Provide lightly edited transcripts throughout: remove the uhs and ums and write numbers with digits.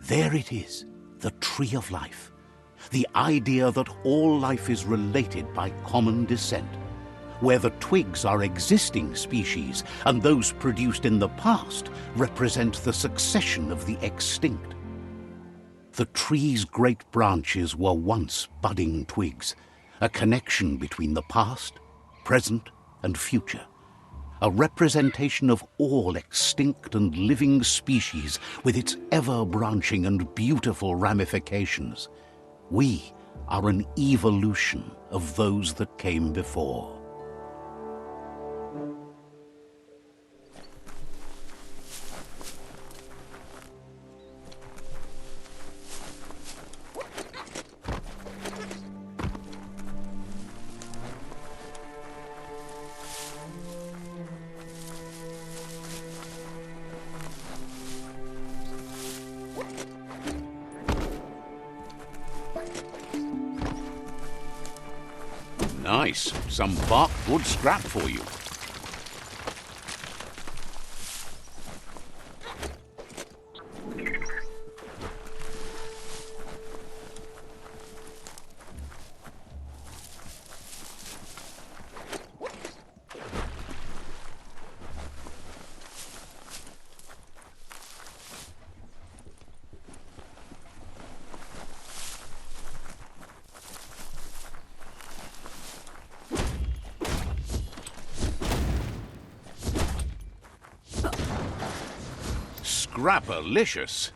There it is, the tree of life. The idea that all life is related by common descent, where the twigs are existing species and those produced in the past represent the succession of the extinct. The tree's great branches were once budding twigs, a connection between the past, present, and future. A representation of all extinct and living species with its ever-branching and beautiful ramifications. We are an evolution of those that came before. Nice. Some bark wood scrap for you. Scrapalicious.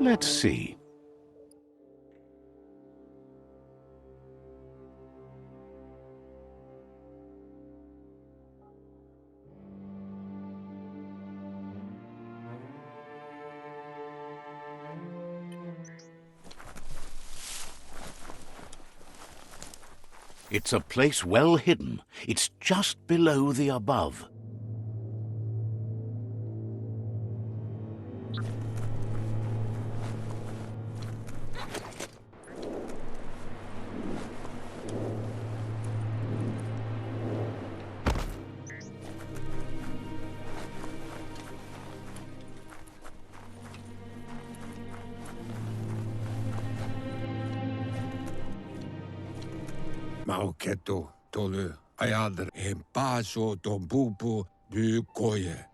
Let's see. It's a place well hidden. It's just below the above.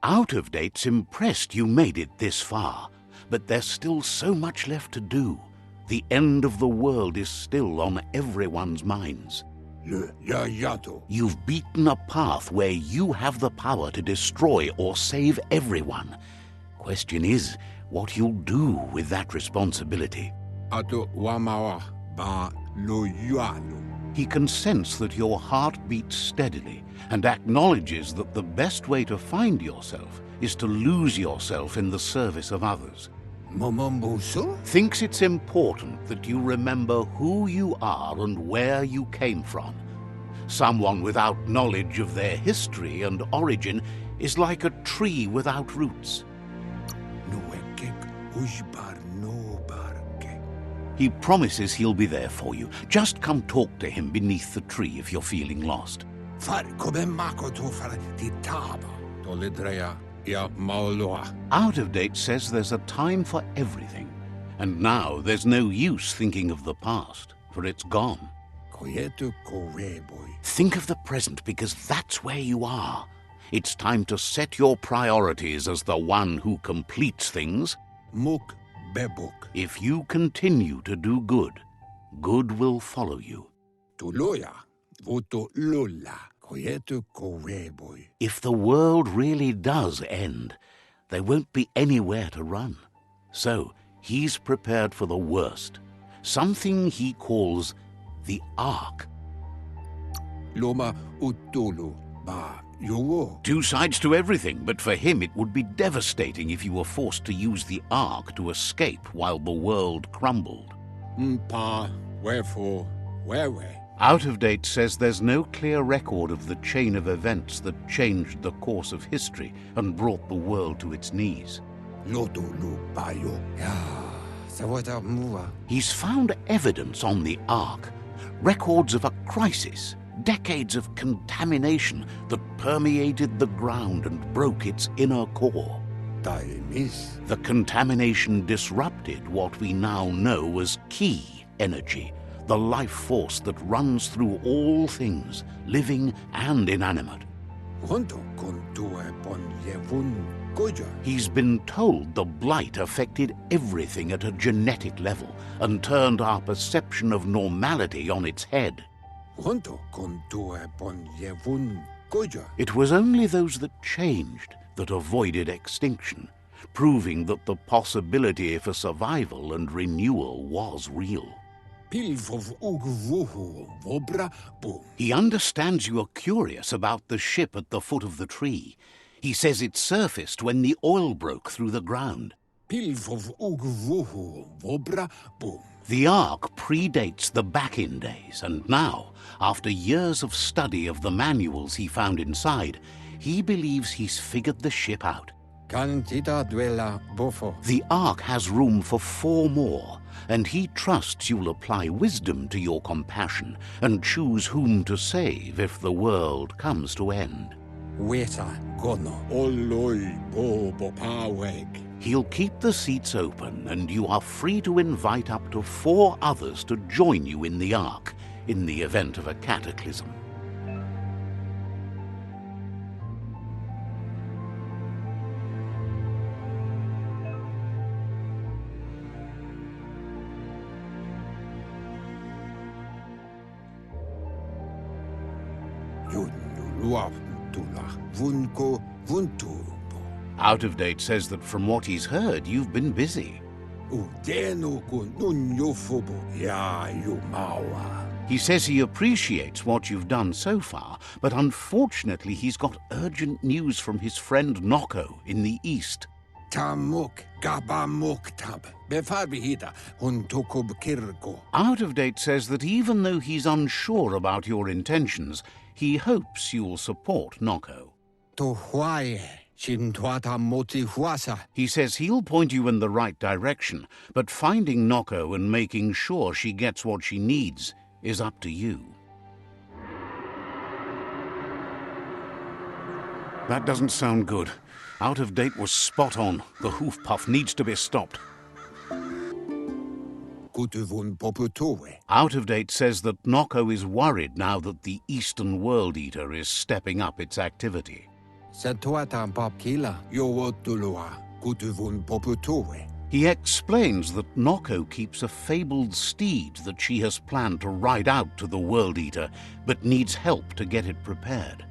Out of Date's impressed you made it this far, but there's still so much left to do. The end of the world is still on everyone's minds. You've beaten a path where you have the power to destroy or save everyone. Question is, what you'll do with that responsibility. He can sense that your heart beats steadily and acknowledges that the best way to find yourself is to lose yourself in the service of others. Thinks it's important that you remember who you are and where you came from. Someone without knowledge of their history and origin is like a tree without roots. He promises he'll be there for you. Just come talk to him beneath the tree if you're feeling lost. Out of Date says there's a time for everything. And now there's no use thinking of the past, for it's gone. Think of the present, because that's where you are. It's time to set your priorities as the one who completes things Muk bebuk. If you continue to do good, good will follow you. Tuloya. Voto lola. Koyetu koreboy. If the world really does end, there won't be anywhere to run. So he's prepared for the worst, something he calls the Ark. Loma utulu. Ba yowo. Two sides to everything, but for him it would be devastating if you were forced to use the Ark to escape while the world crumbled. Mpa. Wherefore. Where? Out of Date says there's no clear record of the chain of events that changed the course of history and brought the world to its knees. Loto lu bayo. Ya. Sawata mua. He's found evidence on the Ark, records of a crisis, decades of contamination that permeated the ground and broke its inner core. Taimis. The contamination disrupted what we now know as key energy, the life force that runs through all things, living and inanimate. Honto kontue pon yevun goja. He's been told the blight affected everything at a genetic level and turned our perception of normality on its head. Honto kontue pon yevun goja. It was only those that changed that avoided extinction, proving that the possibility for survival and renewal was real. Pilvov ugvuhu vobra boom. He understands you are curious about the ship at the foot of the tree. He says it surfaced when the oil broke through the ground. Pilvov ugvuhu vobra boom. The Ark predates the back-in days, and now, after years of study of the manuals he found inside, he believes he's figured the ship out. Cantita duela bofo. The Ark has room for 4 more, and he trusts you'll apply wisdom to your compassion and choose whom to save if the world comes to end. Weta gono. Oloi bobo paweg. He'll keep the seats open, and you are free to invite up to 4 others to join you in the Ark in the event of a cataclysm. Out of Date says that from what he's heard, you've been busy. He says he appreciates what you've done so far, but unfortunately he's got urgent news from his friend Noko in the east. Tamuk gabamuk tab. Befarbihita huntokob kirko. Out of Date says that even though he's unsure about your intentions, he hopes you'll support Noko. To huaye. He says he'll point you in the right direction, but finding Noko and making sure she gets what she needs is up to you. That doesn't sound good. Out of Date was spot on. The hoof puff needs to be stopped. Out of Date says that Noko is worried now that the Eastern World Eater is stepping up its activity. He explains that Noko keeps a fabled steed that she has planned to ride out to the World Eater, but needs help to get it prepared.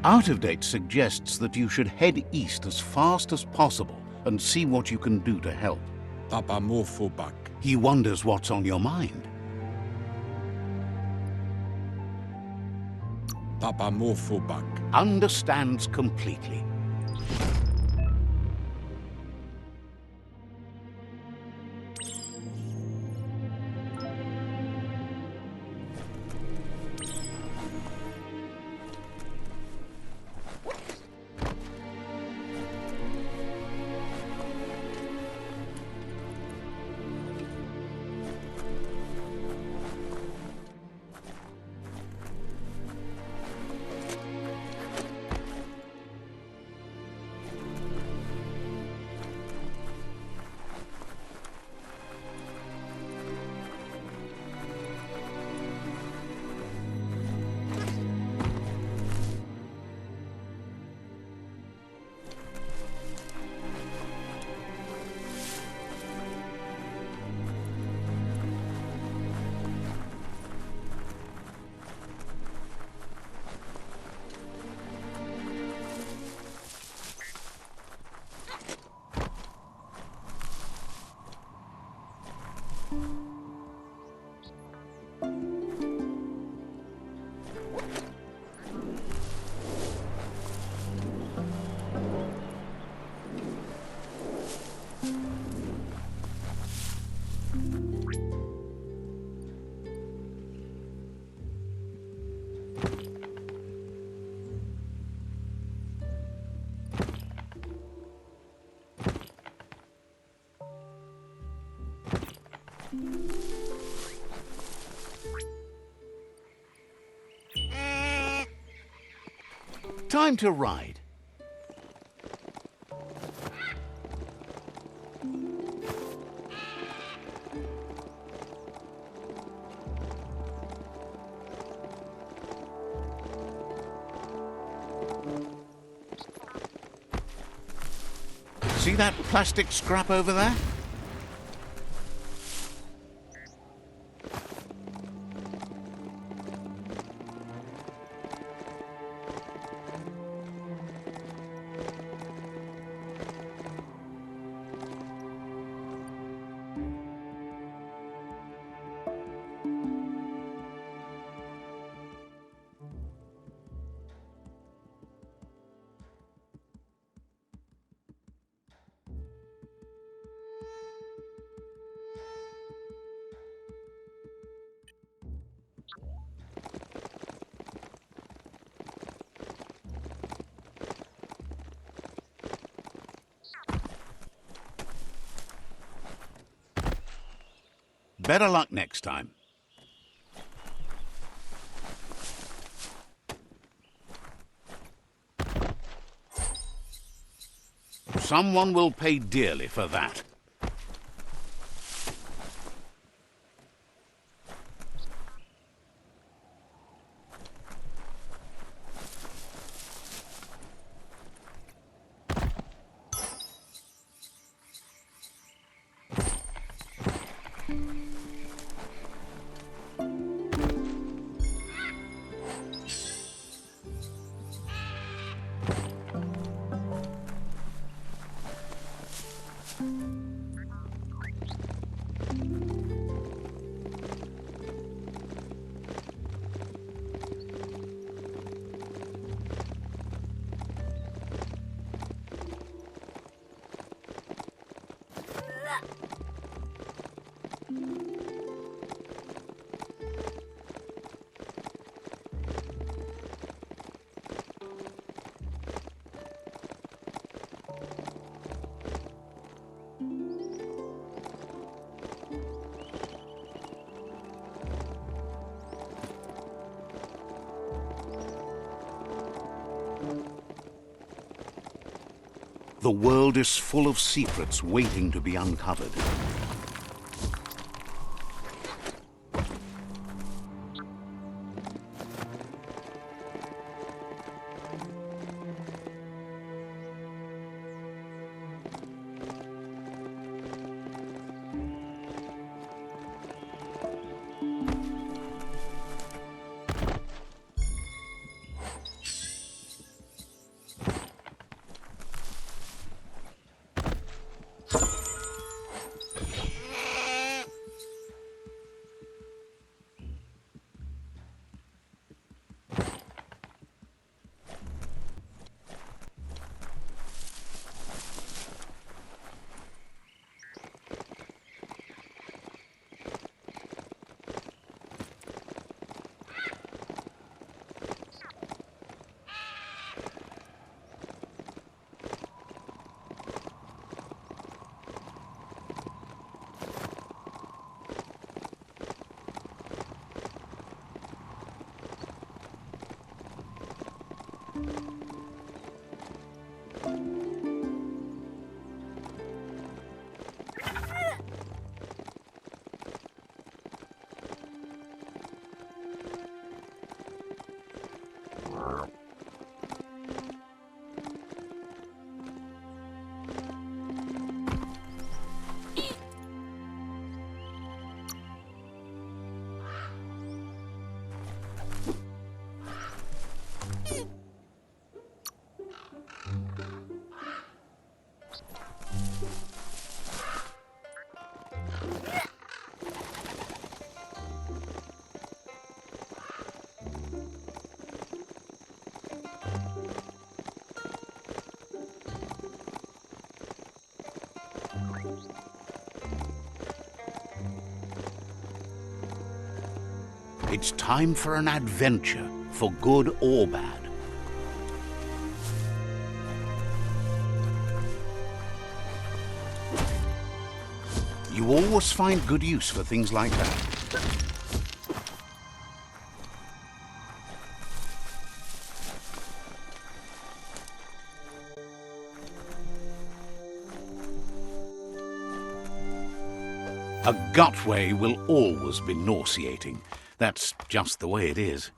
Out of Date suggests that you should head east as fast as possible and see what you can do to help. He wonders what's on your mind. Understands completely. Time to ride. See that plastic scrap over there? Better luck next time. Someone will pay dearly for that. The world is full of secrets waiting to be uncovered. It's time for an adventure, for good or bad. You always find good use for things like that. A Gutway will always be nauseating. That's just the way it is.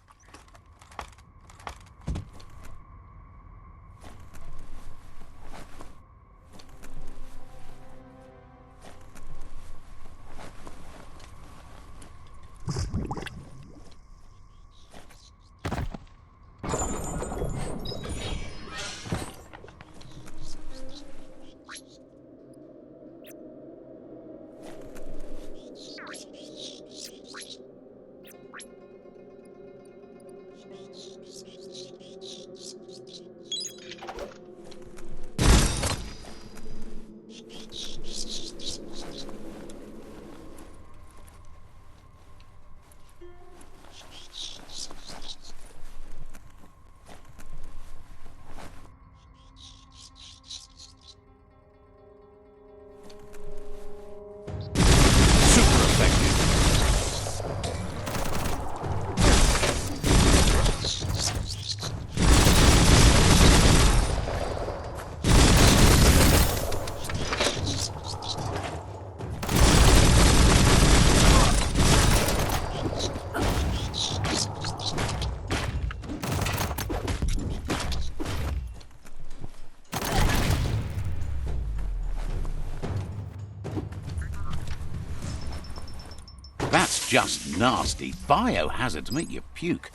That's just nasty. Biohazards make you puke.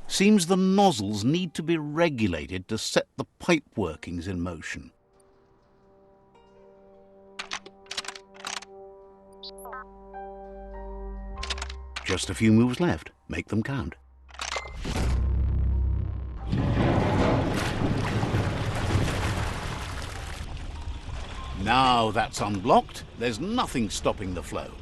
Seems the nozzles need to be regulated to set the pipe workings in motion. Just a few moves left. Make them count. Now that's unblocked, there's nothing stopping the flow.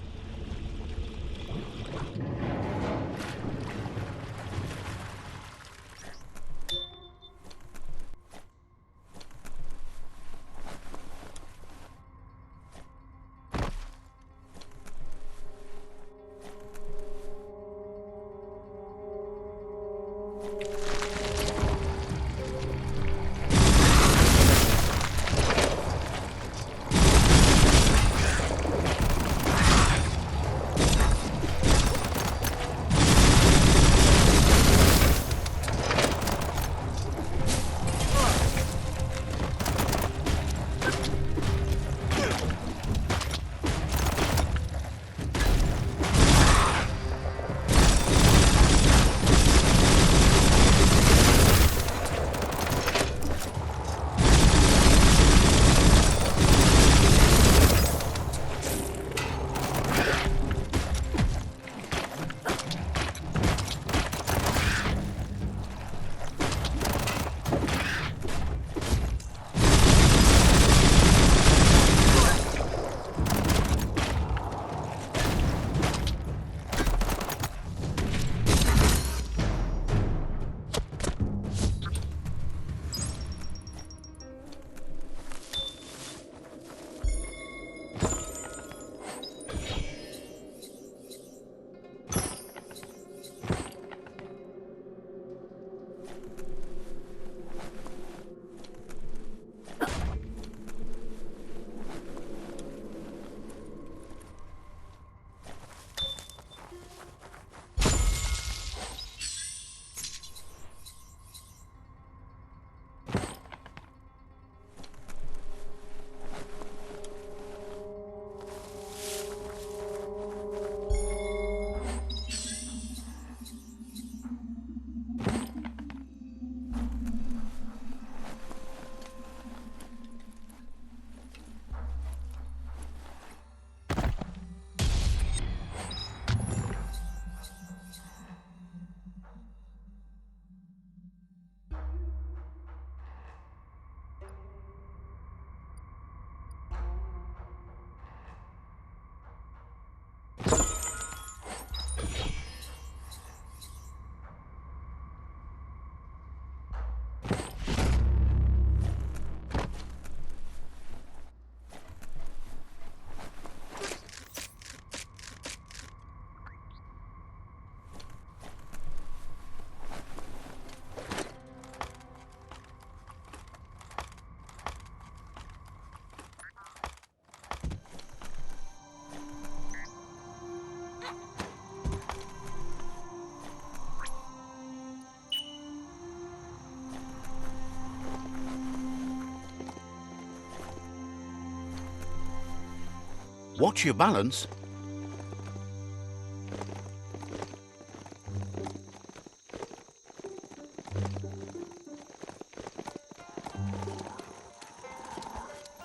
Watch your balance.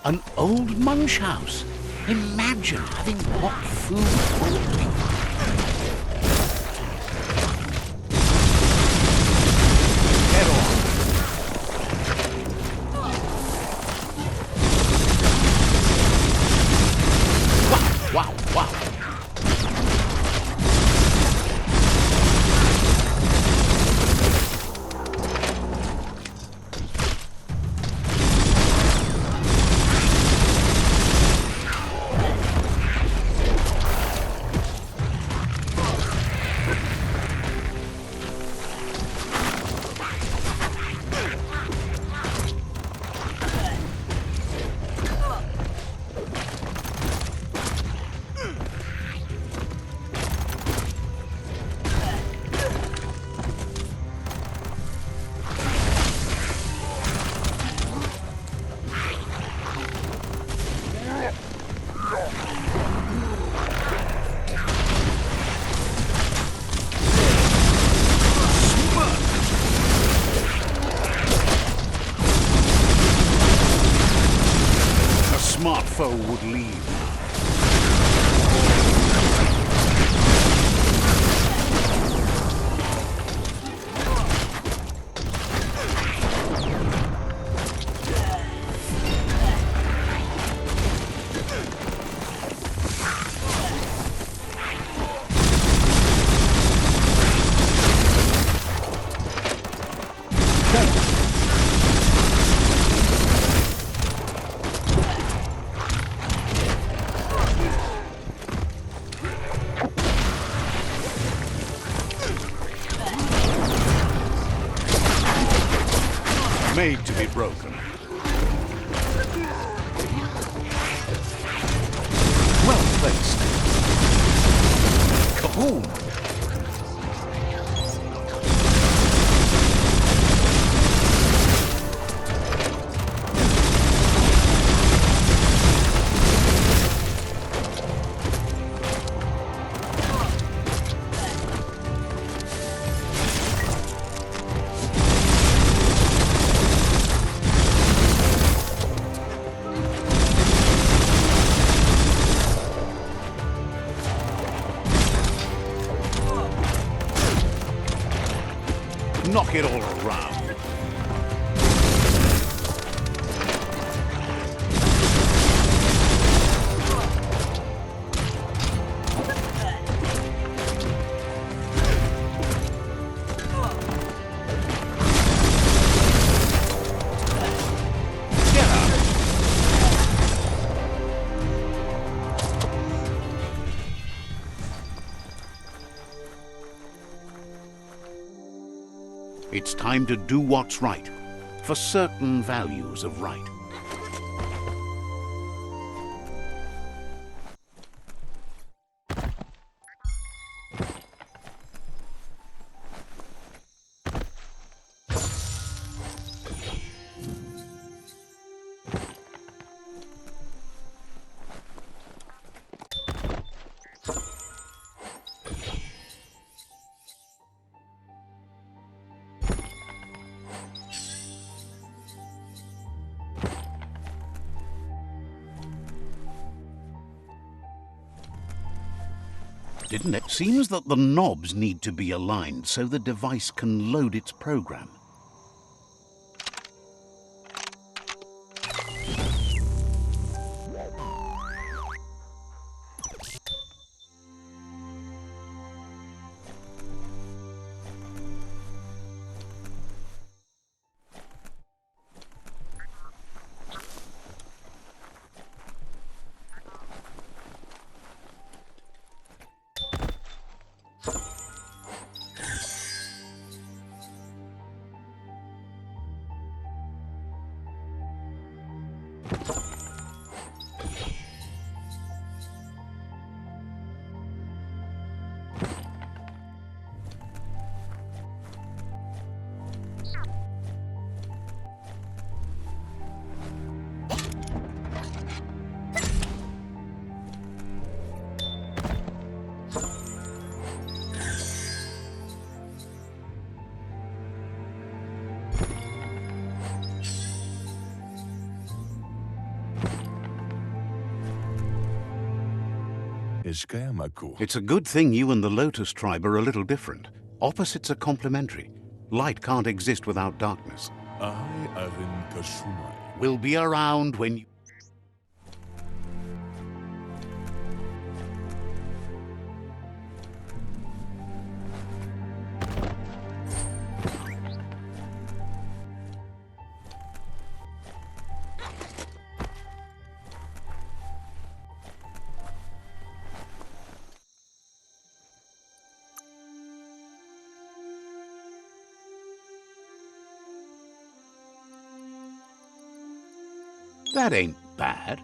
An old Munchhouse. Imagine having hot food all week. Get on. Wow, wow, wow. Smart foe would leave. Made to be broken. Well placed. Kaboom! Knock it all around. Get up. It's time to do what's right, for certain values of right. Didn't it? Seems that the knobs need to be aligned so the device can load its program. It's a good thing you and the Lotus tribe are a little different. Opposites are complementary. Light can't exist without darkness. We'll be around when you... That ain't bad.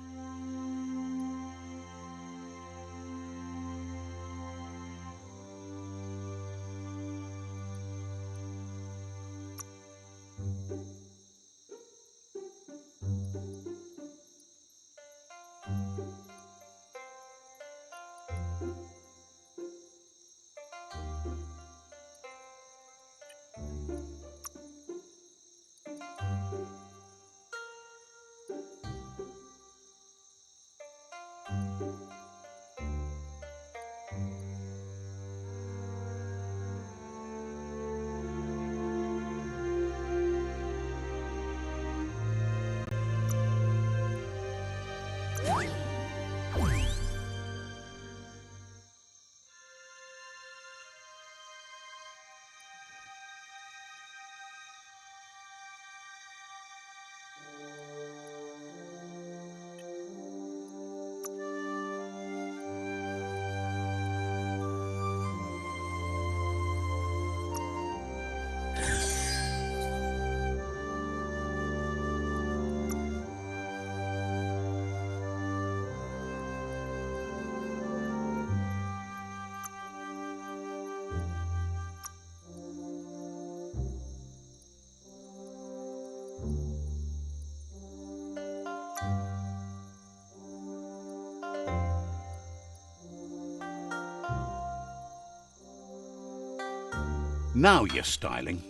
Now you're styling.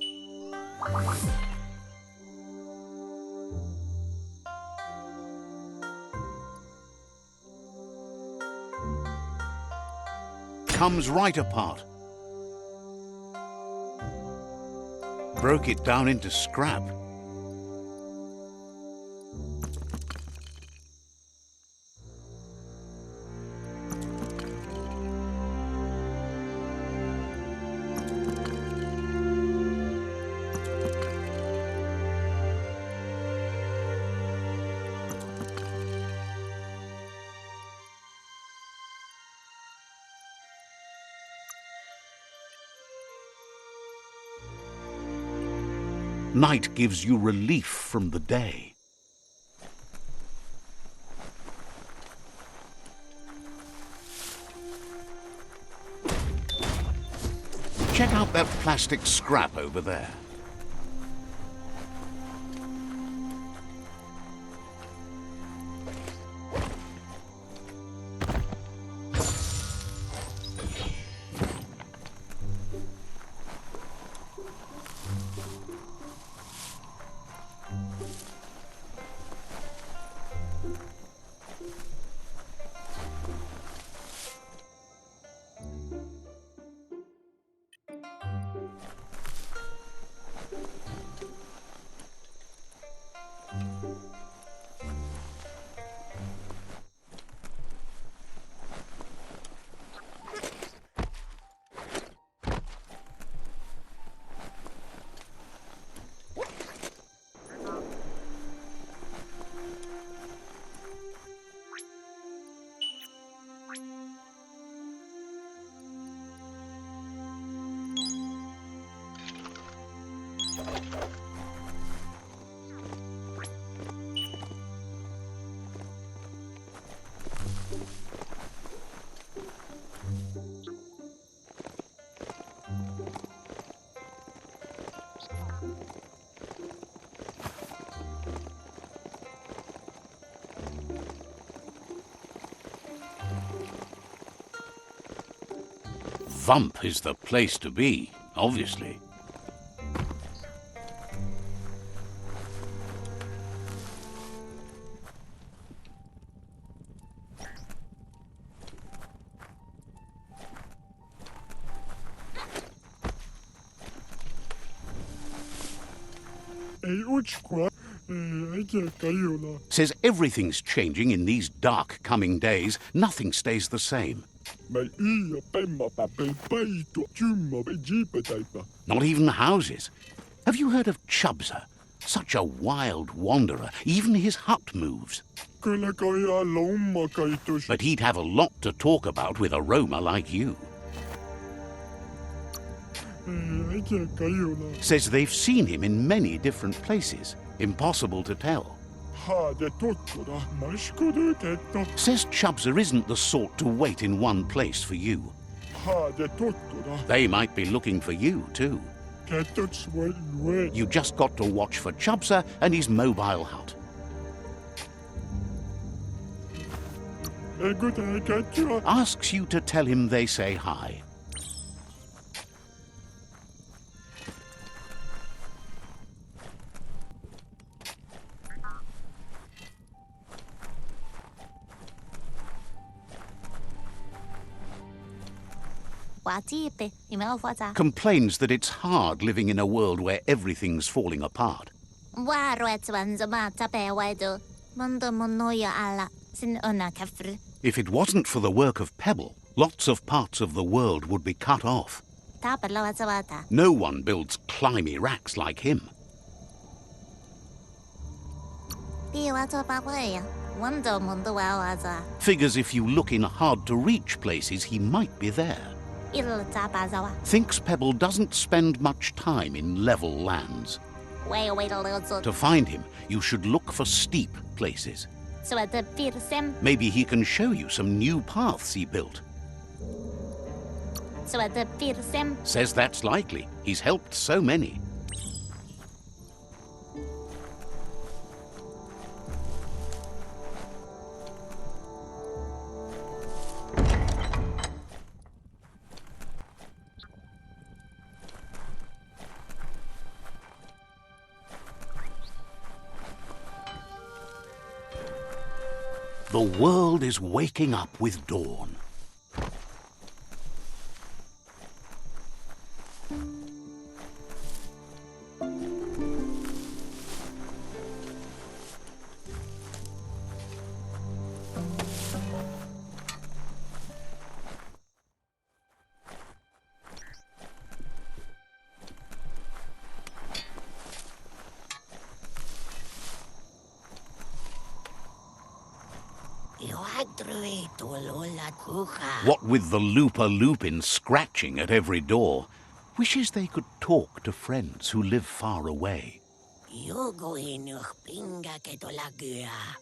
Comes right apart. Broke it down into scrap. Night gives you relief from the day. Check out that plastic scrap over there. Wump is the place to be, obviously. Says everything's changing in these dark coming days. Nothing stays the same. Not even houses. Have you heard of Chubza? Such a wild wanderer. Even his hut moves. But he'd have a lot to talk about with a roamer like you. Says they've seen him in many different places. Impossible to tell. Says Chubza isn't the sort to wait in one place for you. They might be looking for you, too. You just got to watch for Chubza and his mobile hut. Asks you to tell him they say hi. Complains that it's hard living in a world where everything's falling apart. If it wasn't for the work of Pebble, lots of parts of the world would be cut off. No one builds climby racks like him. Figures if you look in hard-to-reach places, he might be there. Thinks Pebble doesn't spend much time in level lands. To find him, you should look for steep places. Maybe he can show you some new paths he built. Says that's likely. He's helped so many. The world is waking up with dawn. What with the Looper-Lupin scratching at every door, wishes they could talk to friends who live far away.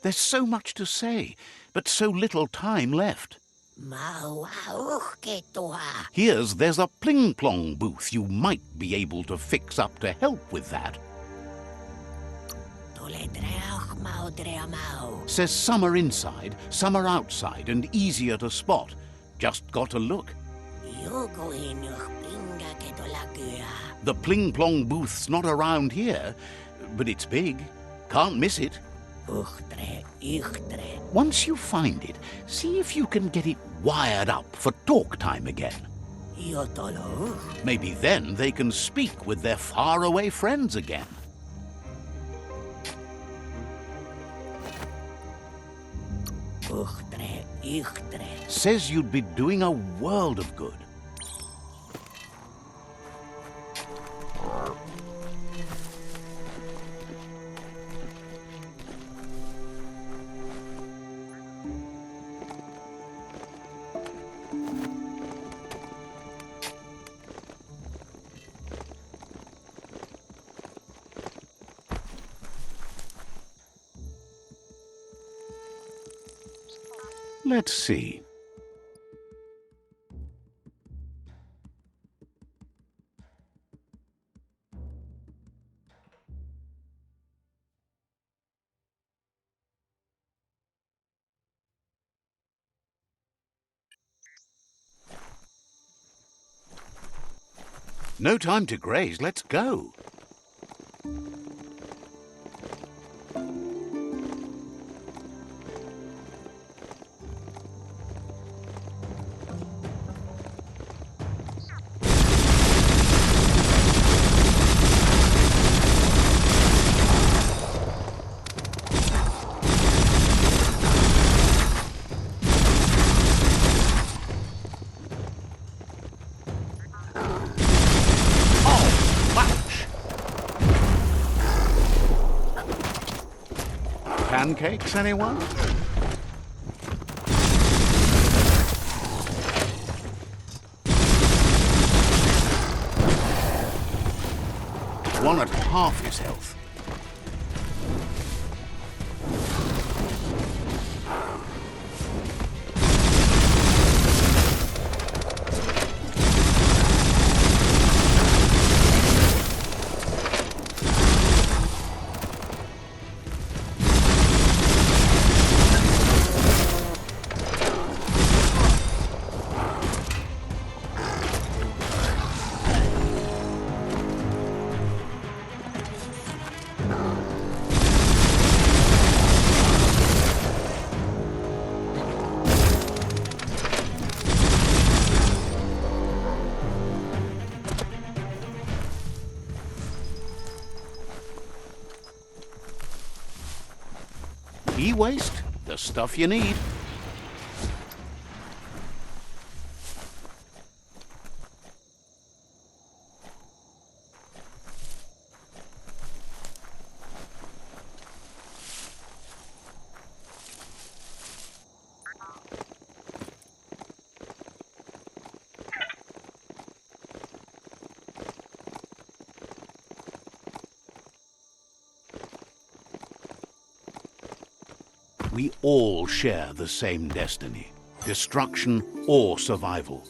There's so much to say, but so little time left. Here's there's a pling-plong booth you might be able to fix up to help with that. Says some are inside, some are outside, and easier to spot. Just gotta look. The pling-plong booth's not around here, but it's big. Can't miss it. Once you find it, see if you can get it wired up for talk time again. Maybe then they can speak with their faraway friends again. Says you'd be doing a world of good. Let's see. No time to graze, let's go. Pancakes, anyone? One at half his health. E-waste, the stuff you need. We all share the same destiny, destruction or survival.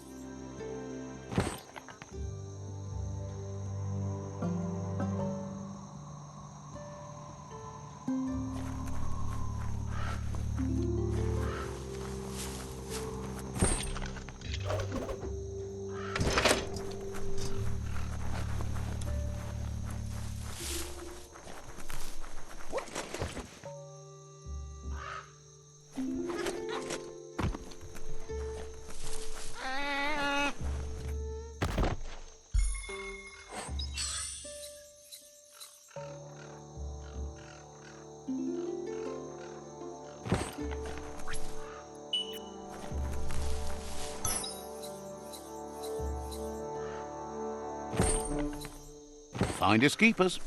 Finders keepers.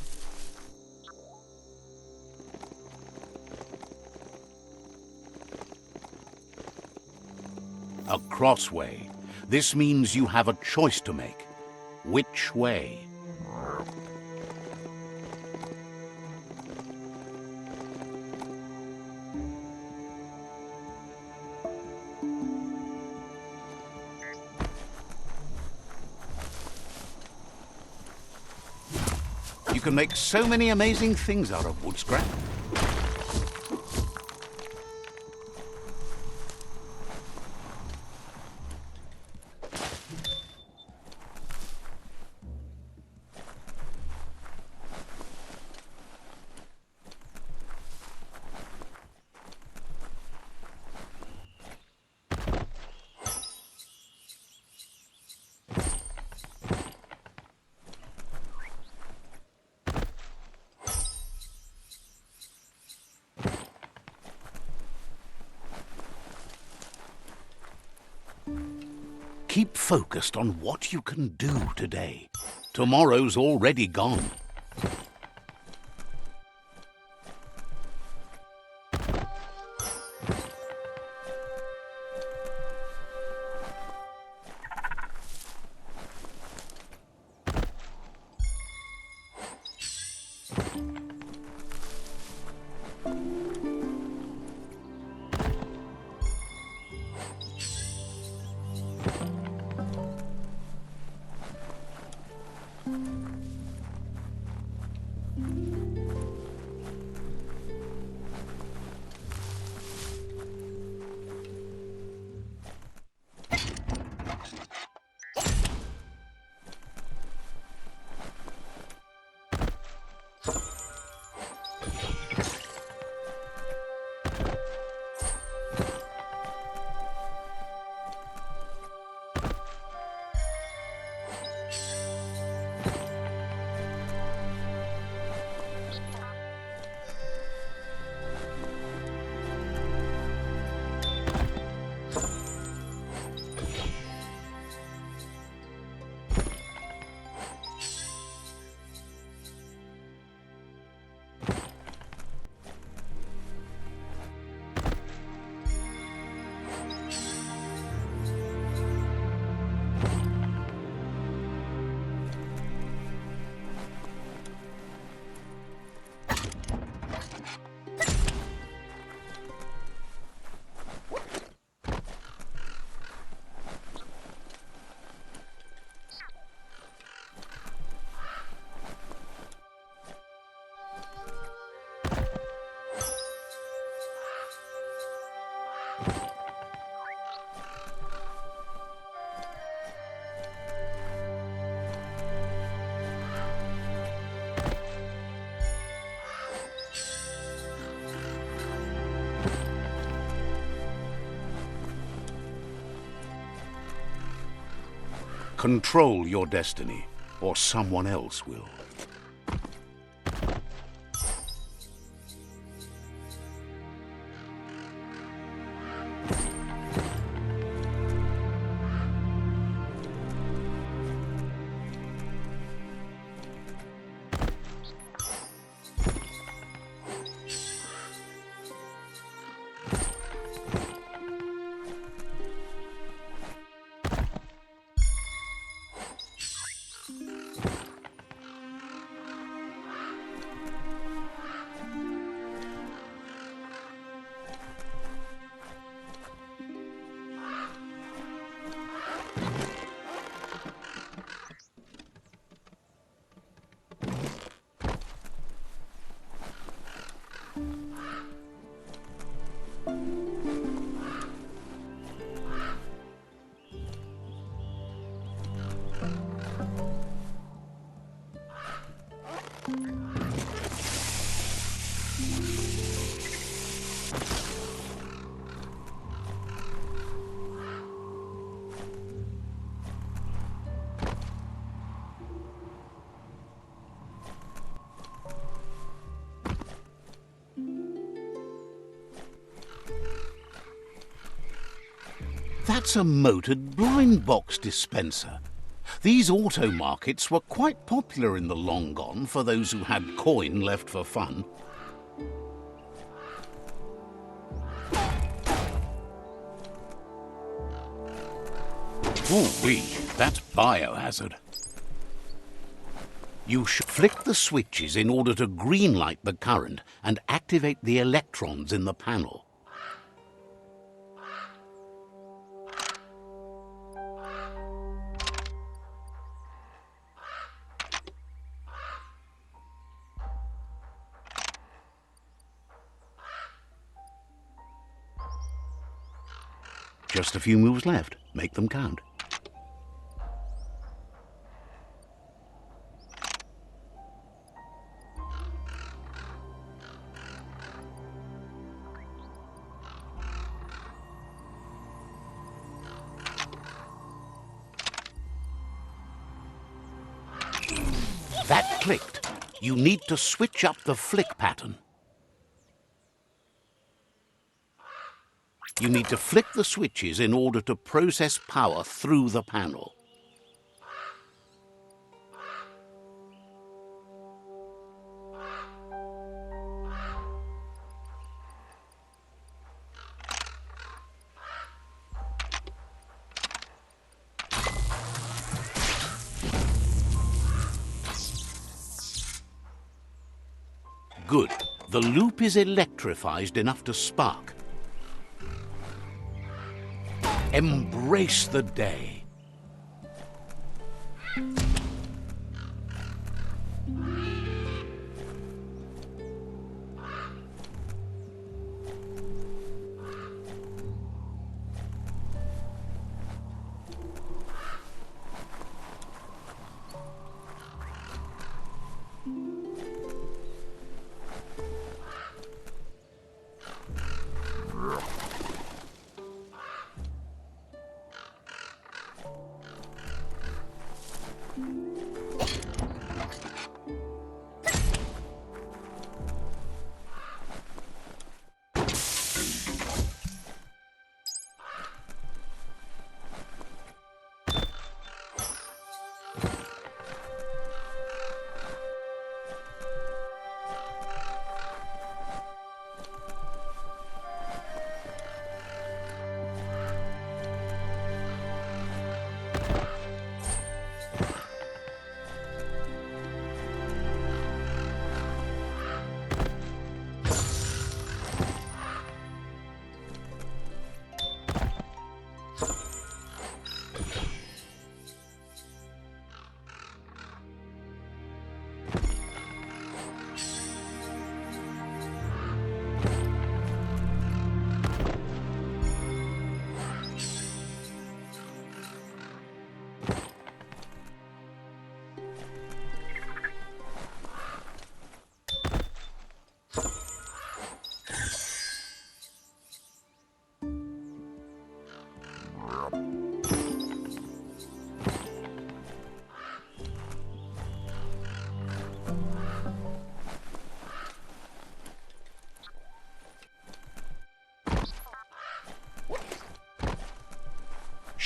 A Krossway. This means you have a choice to make. Which way? You can make so many amazing things out of wood scrap. Keep focused on what you can do today. Tomorrow's already gone. Control your destiny, or someone else will. That's a motored blind box dispenser. These auto markets were quite popular in the long gone for those who had coin left for fun. Ooh-wee, that's biohazard. You should flick the switches in order to greenlight the current and activate the electrons in the panel. Just a few moves left. Make them count. That clicked. You need to switch up the flick pattern. You need to flick the switches in order to process power through the panel. Good. The loop is electrified enough to spark. Embrace the day.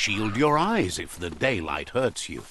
shield your eyes if the daylight hurts you.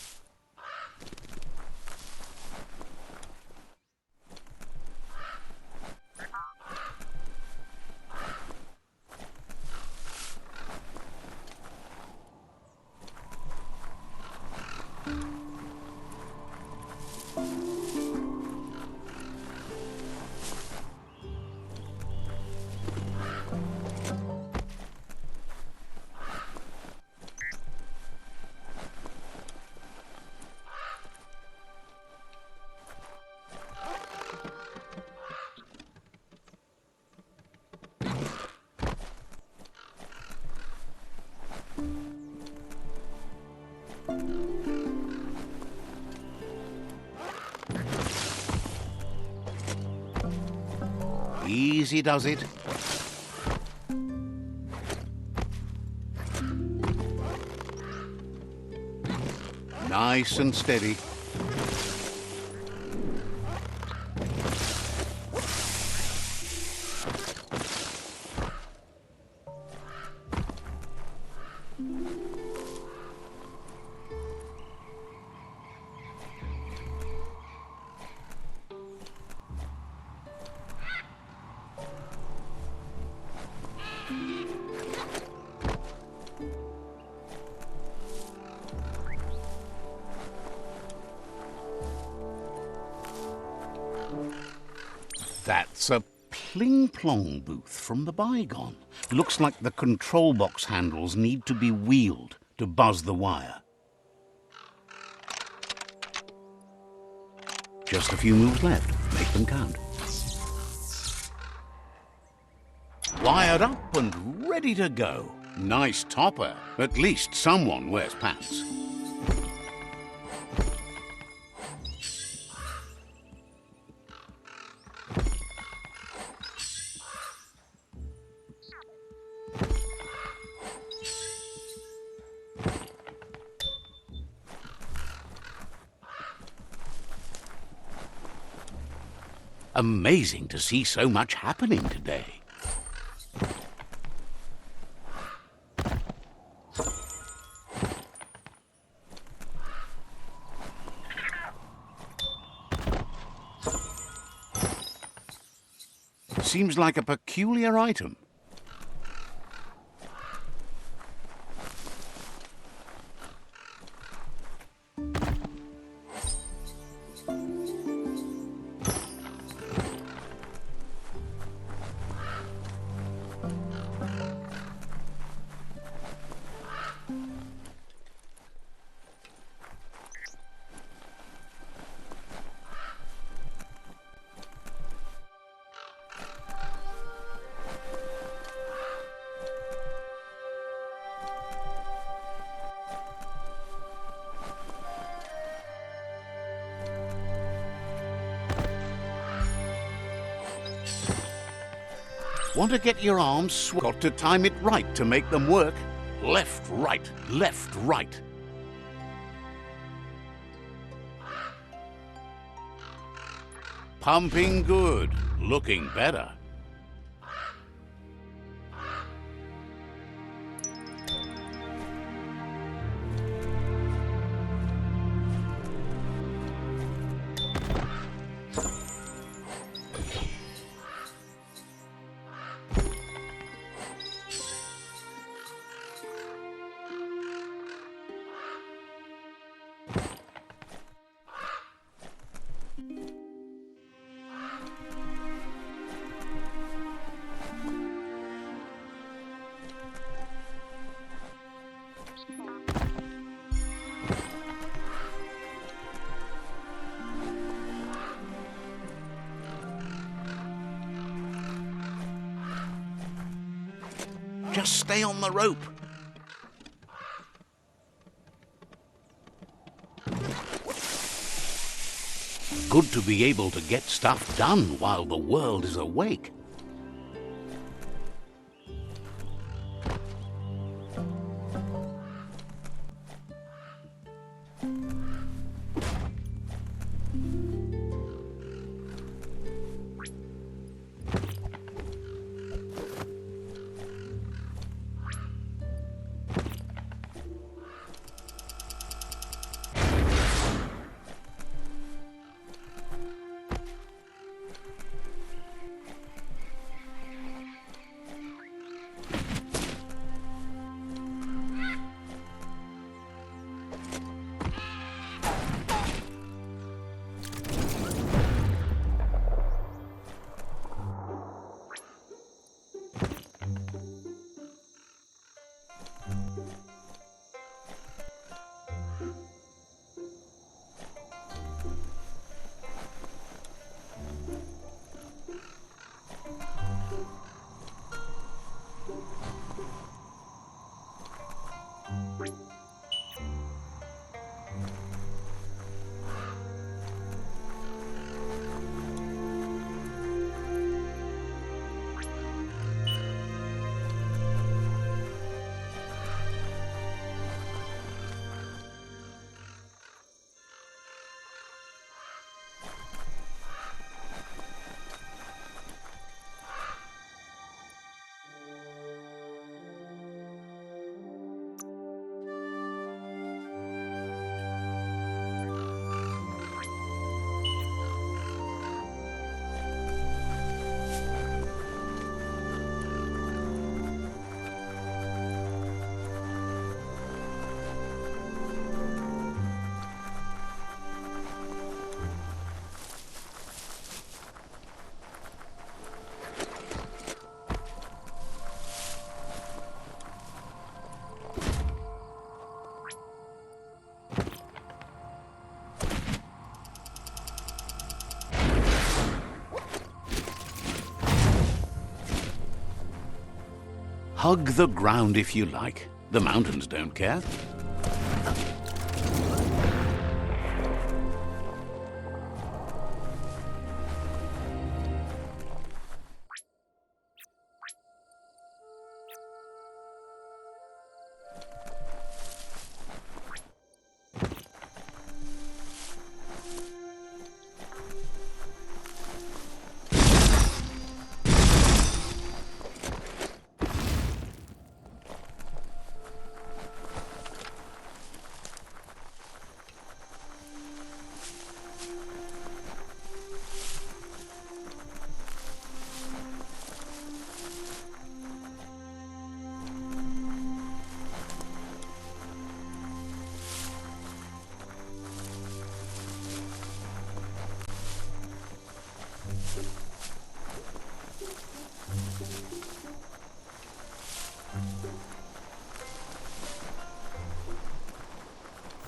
Easy does it. Nice and steady. That's a pling-plong booth from the bygone. Looks like the control box handles need to be wheeled to buzz the wire. Just a few moves left. Make them count. Wired up and ready to go. Nice topper. At least someone wears pants. Amazing to see so much happening today. Seems like a peculiar item. Want to get your arms got to time it right to make them work. Left, right, left, right. Pumping good, looking better. Just stay on the rope. Good to be able to get stuff done while the world is awake. Hug the ground if you like. The mountains don't care.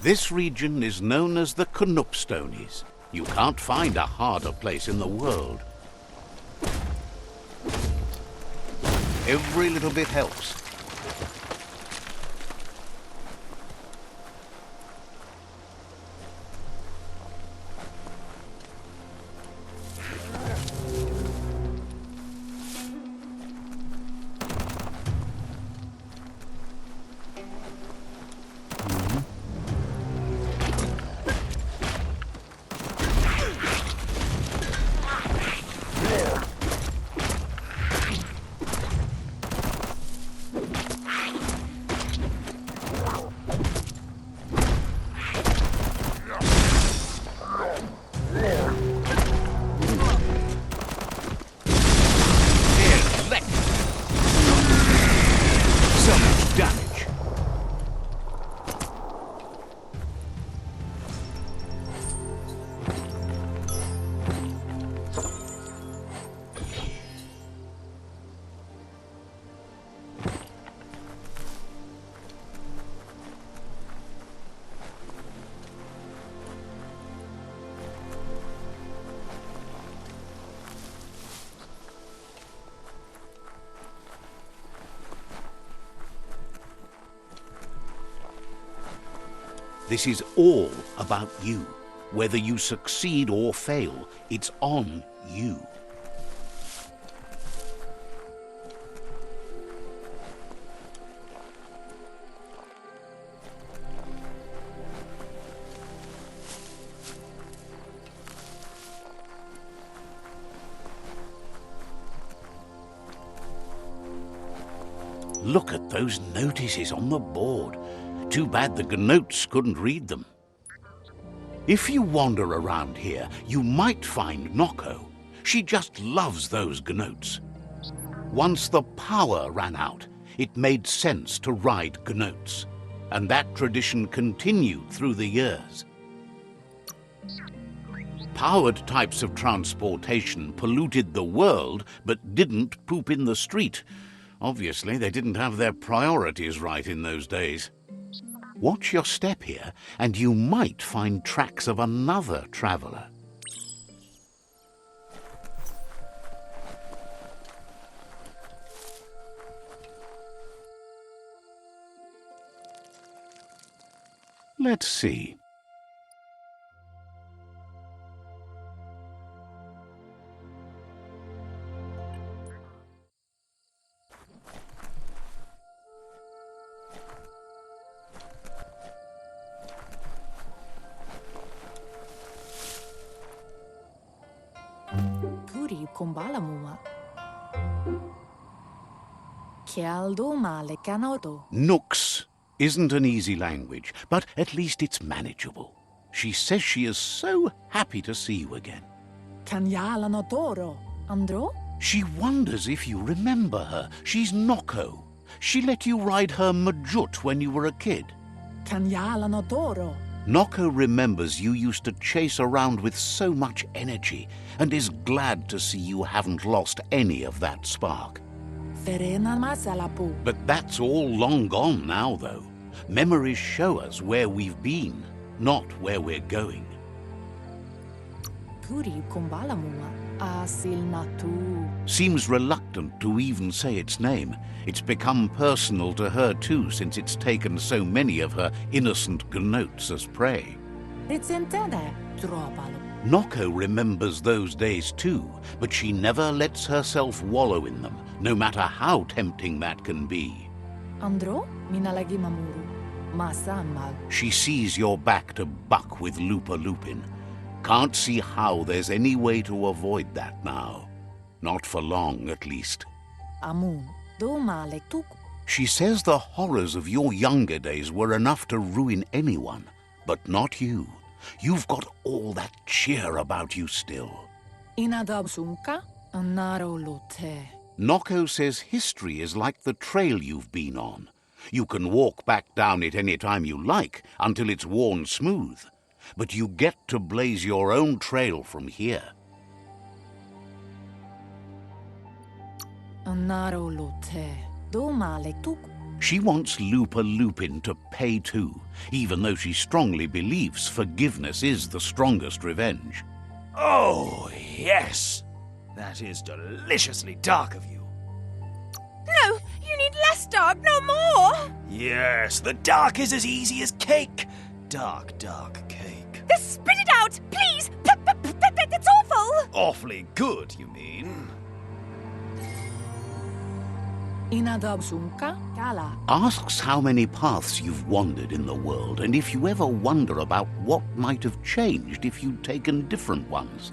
This region is known as the Knupstonies. You can't find a harder place in the world. Every little bit helps. This is all about you. Whether you succeed or fail, it's on you. Look at those notices on the board. Too bad the Gnoats couldn't read them. If you wander around here, you might find Noko. She just loves those Gnoats. Once the power ran out, it made sense to ride Gnoats, and that tradition continued through the years. Powered types of transportation polluted the world, but didn't poop in the street. Obviously, they didn't have their priorities right in those days. Watch your step here, and you might find tracks of another traveler. Let's see. Puri kumbala muma. Kialdo male kanoto. Nooks isn't an easy language, but at least it's manageable. She says she is so happy to see you again. Kanyala no toro. Andro? She wonders if you remember her. She's Noko. She let you ride her Majut when you were a kid. Kanyala no toro. Noko remembers you used to chase around with so much energy and is glad to see you haven't lost any of that spark. Verena masalapu. But that's all long gone now, though. Memories show us where we've been, not where we're going. Puri kumbala muma. Asilnatu. Seems reluctant to even say its name. It's become personal to her too, since it's taken so many of her innocent gnoats as prey. Ritsentene tropalo. Noko remembers those days too, but she never lets herself wallow in them, no matter how tempting that can be. Andro minalagi mamuru. Masamal. She sees you're back to buck with Lupa Lupin. Can't see how there's any way to avoid that now. Not for long, at least. Amun. Do male tuku. She says the horrors of your younger days were enough to ruin anyone, but not you. You've got all that cheer about you still. Inadabsunka anaro lote. Noko says history is like the trail you've been on. You can walk back down it any time you like, until it's worn smooth. But you get to blaze your own trail from here. Anaro lote. Do male tuku. She wants Lupa Lupin to pay too, even though she strongly believes forgiveness is the strongest revenge. Oh, yes! That is deliciously dark of you. No, you need less dark, no more! Yes, the dark is as easy as cake. Dark, dark cake. Just spit it out, please! That's awful! Awfully good, you mean? Inadabsunka kala. Asks how many paths you've wandered in the world, and if you ever wonder about what might have changed if you'd taken different ones.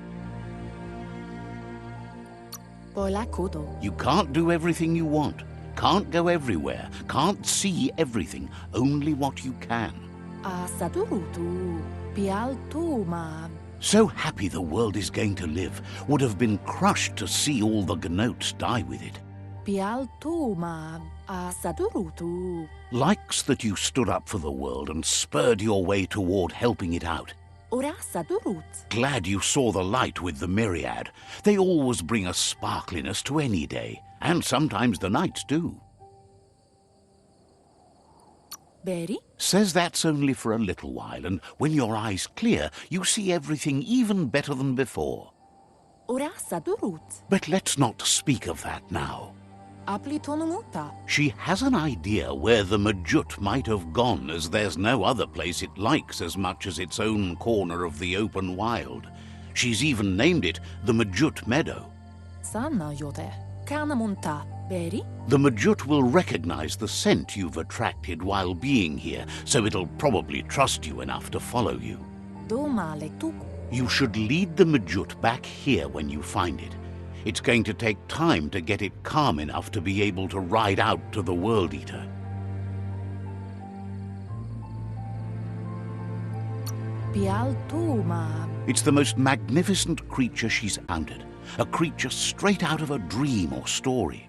Polakudo. You can't do everything you want, can't go everywhere, can't see everything, only what you can. Asadurutu. Pialtuma. So happy the world is going to live, would have been crushed to see all the gnoats die with it. Pialtuma. Asadurutu. Likes that you stood up for the world and spurred your way toward helping it out. Orasadurut. Glad you saw the light with the myriad. They always bring a sparkliness to any day, and sometimes the nights too. Beri. Says that's only for a little while, and when your eyes clear, you see everything even better than before. Orasadurut. But let's not speak of that now. Aplitonumuta. She has an idea where the Majut might have gone, as there's no other place it likes as much as its own corner of the open wild. She's even named it the Majut Meadow. Sanna yote. Kanamunta. Beri. The Majut will recognize the scent you've attracted while being here, so it'll probably trust you enough to follow you. Do male tuku. You should lead the Majut back here when you find it. It's going to take time to get it calm enough to be able to ride out to the World Eater. Pialtuma. It's the most magnificent creature she's encountered, a creature straight out of a dream or story.